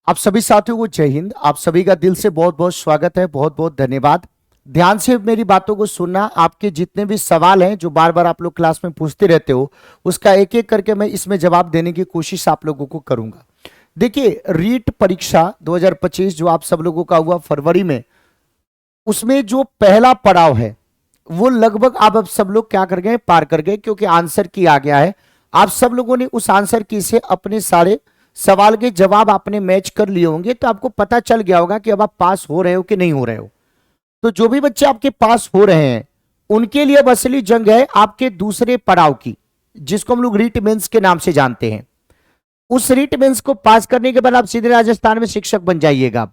आप सभी साथियों को जय हिंद। आप सभी का दिल से बहुत बहुत स्वागत है, बहुत बहुत धन्यवाद। ध्यान से मेरी बातों को सुनना। आपके जितने भी सवाल हैं जो बार बार आप लोग क्लास में पूछते रहते हो, उसका एक एक करके मैं इसमें जवाब देने की कोशिश आप लोगों को करूंगा। देखिए, रीट परीक्षा 2025 जो आप सब लोगों का हुआ फरवरी में, उसमें जो पहला पड़ाव है वो लगभग आप अब सब लोग क्या कर गए, पार कर गए, क्योंकि आंसर की आ गया है। आप सब लोगों ने उस आंसर की से अपने सारे सवाल के जवाब आपने मैच कर लिए होंगे, तो आपको पता चल गया होगा कि अब आप पास हो रहे हो कि नहीं हो रहे हो। तो जो भी बच्चे आपके पास हो रहे हैं उनके लिए अब असली जंग है आपके दूसरे पड़ाव की, जिसको हम लोग रीट मेंस के नाम से जानते हैं। उस रीट मेंस को पास करने के बाद आप सीधे राजस्थान में शिक्षक बन जाइएगा। आप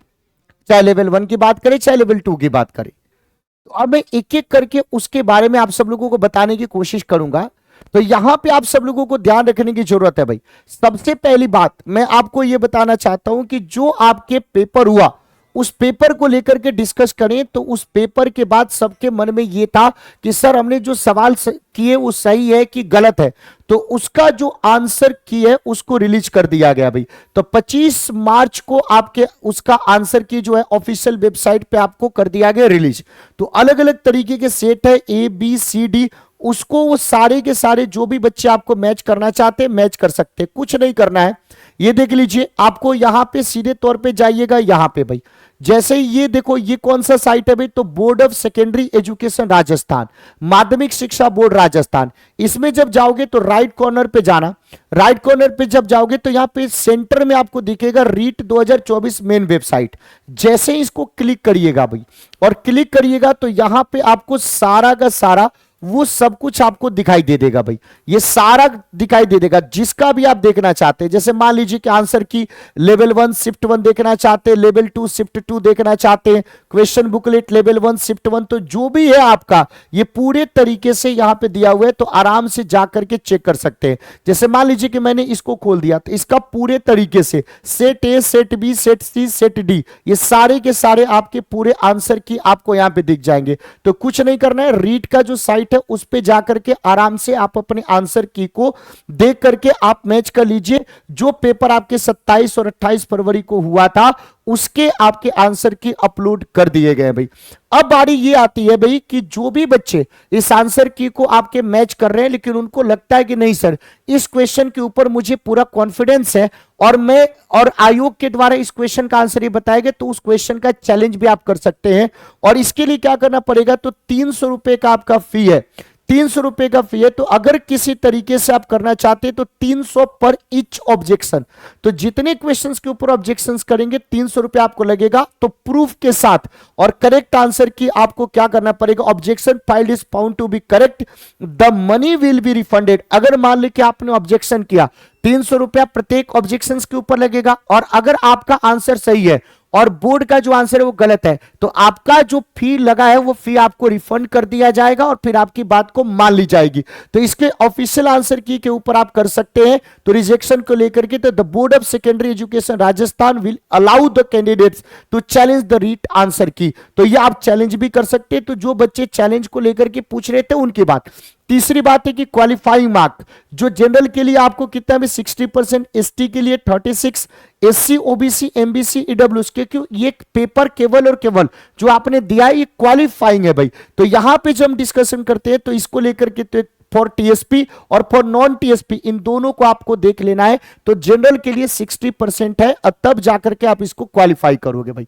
चाहे लेवल 1 की बात करें चाहे लेवल 2 की बात करें। तो अब मैं एक एक करके उसके बारे में आप सब लोगों को बताने की कोशिश करूंगा। तो यहां पे आप सब लोगों को ध्यान रखने की जरूरत है भाई। सबसे पहली बात मैं आपको यह बताना चाहता हूं कि जो आपके पेपर हुआ उस पेपर को लेकर के डिस्कस करें। तो उस पेपर के बाद सबके मन में यह था कि सर हमने जो सवाल किए वो सही है कि गलत है, तो उसका जो आंसर की है उसको रिलीज कर दिया गया भाई। तो 25 मार्च को आपके उसका आंसर की जो है ऑफिशियल वेबसाइट पे आपको कर दिया गया रिलीज। तो अलग अलग तरीके के सेट है A B C D, उसको वो सारे के सारे जो भी बच्चे आपको मैच करना चाहते हैं मैच कर सकते हैं, कुछ नहीं करना है। ये देख लीजिए, आपको यहां पे सीधे तौर पे जाइएगा यहां पे भाई। जैसे ही ये देखो, ये कौन सा साइट है भाई, तो board of secondary education Rajasthan, माध्यमिक शिक्षा बोर्ड राजस्थान। इसमें जब जाओगे तो राइट कॉर्नर पे जाना। राइट कॉर्नर पे जब जाओगे तो यहां पे सेंटर में आपको दिखेगा रीट 2024 मेन वेबसाइट। जैसे ही इसको क्लिक करिएगा भाई और क्लिक करिएगा तो यहां पे आपको सारा का सारा वो सब कुछ आपको दिखाई दे देगा भाई। ये सारा दिखाई दे देगा जिसका भी आप देखना चाहते हैं। जैसे मान लीजिए कि आंसर की लेवल 1 शिफ्ट 1 देखना चाहते हैं, लेवल 2 शिफ्ट 2 देखना चाहते हैं, क्वेश्चन बुकलेट लेवल 1 शिफ्ट 1, तो जो भी है आपका ये पूरे तरीके से यहां पे दिया हुआ है। तो आराम से जाकर के चेक कर सकते हैं। जैसे मान लीजिए कि मैंने इसको खोल दिया तो इसका पूरे तरीके से set A, set B, set C, set D, ये सारे के सारे आपके पूरे आंसर की आपको यहां पे दिख जाएंगे। तो कुछ नहीं करना है, रीट का जो साइट है उस पे जाकर के आराम से आप अपने आंसर की को देख करके आप मैच कर लीजिए। जो पेपर आपके 27 और 28 फरवरी को हुआ था उसके आपके आंसर की अपलोड कर दिए गए भाई। अब बारी ये आती है भाई कि जो भी बच्चे इस आंसर की को आपके मैच कर रहे हैं लेकिन उनको लगता है कि नहीं सर, इस क्वेश्चन के ऊपर मुझे पूरा कॉन्फिडेंस है और मैं और आयोग के द्वारा इस क्वेश्चन का आंसर ये बताया गया, तो उस क्वेश्चन का चैलेंज भी आप कर सकते हैं। और इसके लिए क्या करना पड़ेगा, तो 300 रुपए का आपका फी है। 300 रुपए का फी है। तो अगर किसी तरीके से आप करना चाहते हैं तो 300 पर ईच ऑब्जेक्शन। तो जितने क्वेश्चंस के ऊपर ऑब्जेक्शंस करेंगे 300 रुपए आपको लगेगा। तो प्रूफ के साथ और करेक्ट आंसर की आपको क्या करना पड़ेगा, objection filed is found to be correct, the money will be refunded. अगर मान ली कि आपने ऑब्जेक्शन किया, 300 रुपया प्रत्येक ऑब्जेक्शंस के ऊपर लगेगा। और अगर आपका आंसर सही है और बोर्ड का जो आंसर है वो गलत है तो आपका जो फी लगा है वो फी आपको रिफंड कर दिया जाएगा और फिर आपकी बात को मान ली जाएगी। तो इसके ऑफिशियल आंसर की के ऊपर आप कर सकते हैं। तो रिजेक्शन को लेकर के तो the board of secondary education Rajasthan will allow the candidates to challenge the REET answer key. तो ये आप चैलेंज भी कर सकते हैं। तो जो बच्चे चैलेंज को लेकर के पूछ रहे थे उनकी बात। तीसरी बात है कि क्वालिफाइंग मार्क जो जनरल के लिए आपको कितना में 60%, एसटी के लिए 36, एससी ओबीसी एमबीसी ईडब्ल्यूएस के क्यों ये पेपर केवल और केवल जो आपने दिया ये क्वालिफाइंग है भाई। तो यहां पे जब हम डिस्कशन करते हैं तो इसको लेकर के तो फॉर टीएसपी और फॉर नॉन टीएसपी इन दोनों को आपको देख लेना है। तो जनरल के लिए 60% है और तब जाकर के आप इसको क्वालिफाई करोगे भाई।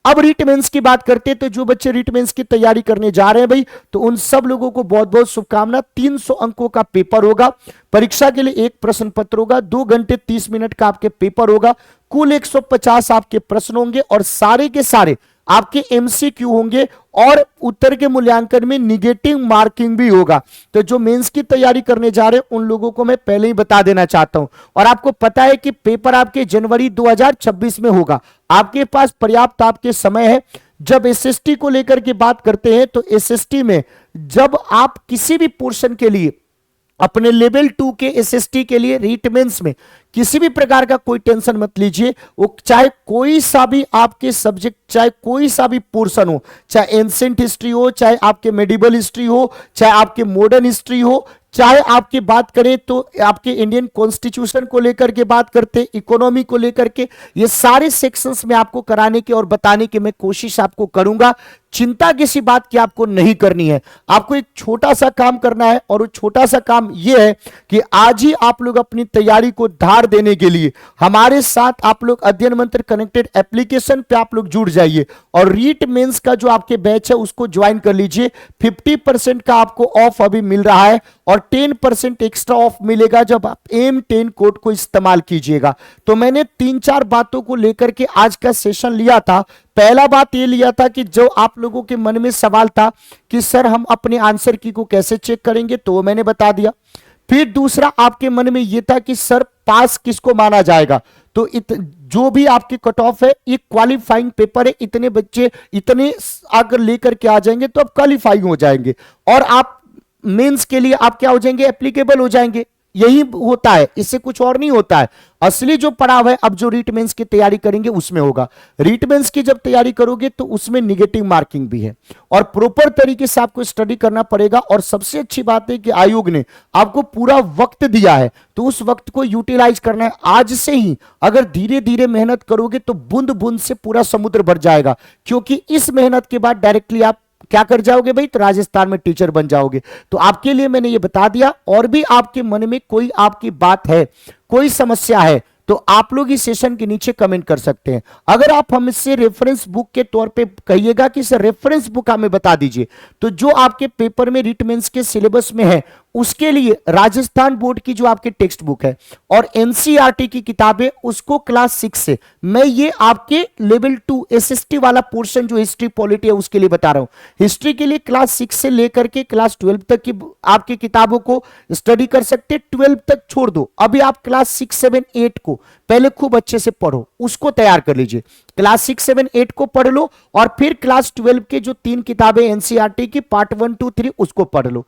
अब रीट मेंस की बात करते हैं। तो जो बच्चे रीट मेंस की तैयारी करने जा रहे हैं भाई तो उन सब लोगों को बहुत बहुत शुभकामना। 300 अंकों का पेपर होगा। परीक्षा के लिए एक प्रश्न पत्र होगा, 2 घंटे 30 मिनट का आपके पेपर होगा। कुल 150 आपके प्रश्न होंगे और सारे के सारे आपके एमसीक्यू होंगे और उत्तर के मूल्यांकन में निगेटिव मार्किंग भी होगा। तो जो मेंस की तैयारी करने जा रहे हैं उन लोगों को मैं पहले ही बता देना चाहता हूं। और आपको पता है कि पेपर आपके जनवरी 2026 में होगा। आपके पास पर्याप्त आपके समय है। जब एसएसटी को लेकर के बात करते हैं तो एसएसटी में जब आप किसी भी पोर्शन के लिए अपने लेवल 2 के एसएसटी के लिए रीट मेंस में किसी भी प्रकार का कोई टेंशन मत लीजिए। वो चाहे कोई सा भी आपके सब्जेक्ट, चाहे कोई सा भी पोर्शन हो, चाहे एंशिएंट हिस्ट्री हो, चाहे आपके मेडिवल हिस्ट्री हो, चाहे आपके मॉडर्न हिस्ट्री हो, चाहे आपकी बात करें तो आपके इंडियन कॉन्स्टिट्यूशन को लेकर के बात करते, इकोनॉमी को लेकर के, ये सारे सेक्शंस में आपको कराने की और बताने की मैं कोशिश आपको करूंगा। चिंता किसी बात की आपको नहीं करनी है, आपको एक छोटा सा काम करना है और वो छोटा सा काम ये है कि आज ही आप लोग अपनी तैयारी को धार देने के लिए हमारे साथ आप लोग अध्ययन मंत्र कनेक्टेड एप्लीकेशन पे आप लोग जुड़ जाइए और रीट मेंस का जो आपके बैच है उसको ज्वाइन कर लीजिए। 50% का आपको ऑफ अभी मिल रहा है और 10% एक्स्ट्रा ऑफ मिलेगा जब आप M10 कोड को इस्तेमाल कीजिएगा। तो मैंने 3-4 बातों को लेकर के आज का सेशन लिया था। पहला बात ये लिया था कि जो आप लोगों के मन में सवाल था कि सर हम अपने आंसर की को कैसे चेक करेंगे, तो मैंने बता दिया। फिर दूसरा आपके मन में यह था कि सर पास किसको माना जाएगा, तो जो भी आपकी कट ऑफ है ये क्वालिफाइंग पेपर है, इतने बच्चे इतने अगर लेकर के आ जाएंगे तो आप क्वालिफाइंग हो जाएंगे और आप मेंस के लिए आप क्या हो जाएंगे, एप्लीकेबल हो जाएंगे। यही होता है, इससे कुछ और नहीं होता है। असली जो पड़ाव है अब जो रीट मेंस की तैयारी करेंगे उसमें होगा। रीट मेंस की जब तैयारी करोगे तो उसमें निगेटिव मार्किंग भी है और प्रॉपर तरीके से आपको स्टडी करना पड़ेगा। और सबसे अच्छी बात है कि आयोग ने आपको पूरा वक्त दिया है, तो उस वक्त को यूटिलाइज करना है आज से ही। अगर धीरे धीरे मेहनत करोगे तो बूंद बूंद से पूरा समुद्र भर जाएगा, क्योंकि इस मेहनत के बाद डायरेक्टली आप क्या कर जाओगे भाई, तो राजस्थान में टीचर बन जाओगे। तो आपके लिए मैंने ये बता दिया। और भी आपके मन में कोई आपकी बात है, कोई समस्या है, तो आप लोग इस सेशन के नीचे कमेंट कर सकते हैं। अगर आप हमसे रेफरेंस बुक के तौर पे कहिएगा कि सर रेफरेंस बुक हमें बता दीजिए, तो जो आपके पेपर में रीट मेंस के सिलेबस में है उसके लिए राजस्थान बोर्ड की जो आपकी टेक्स्ट बुक है और एनसीईआरटी की किताबें, उसको क्लास 6 से मैं ये आपके लेवल 2 एसएसटी वाला पोर्शन जो हिस्ट्री पॉलिटी है उसके लिए बता रहा हूं। हिस्ट्री के लिए क्लास 6 से लेकर के क्लास 12 तक की आपकी किताबों को स्टडी कर सकते। 12 तक छोड़ दो, अभी आप क्लास 6, 7, 8 को पहले खूब अच्छे से पढ़ो, उसको तैयार कर लीजिए। क्लास 6, 7, 8 को पढ़ लो और फिर क्लास 12 के जो 3 किताबें एनसीईआरटी की पार्ट 1, 2, 3 उसको पढ़ लो।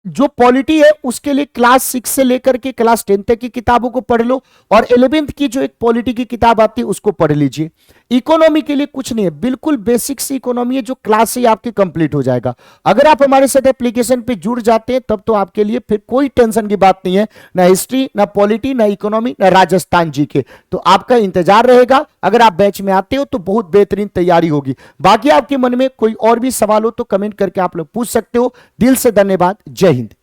जो पॉलिटी है उसके लिए क्लास 6 से लेकर के क्लास 10 तक की किताबों को पढ़ लो और 11th की जो एक पॉलिटी की किताब आती है उसको पढ़ लीजिए। इकोनॉमी के लिए कुछ नहीं है, बिल्कुल बेसिक सी इकोनॉमी है जो क्लास से आपकी कंप्लीट हो जाएगा। अगर आप हमारे साथ एप्लीकेशन पे जुड़ जाते हैं तब तो आपके लिए फिर कोई टेंशन की बात नहीं है, ना हिस्ट्री, ना पॉलिटी, ना इकोनॉमी, ना राजस्थान जी के। तो आपका इंतजार रहेगा। अगर आप बैच में आते हो तो बहुत बेहतरीन तैयारी होगी। बाकी आपके मन में कोई और भी सवाल हो तो कमेंट करके आप लोग पूछ सकते हो। दिल से धन्यवाद। जय हिंद।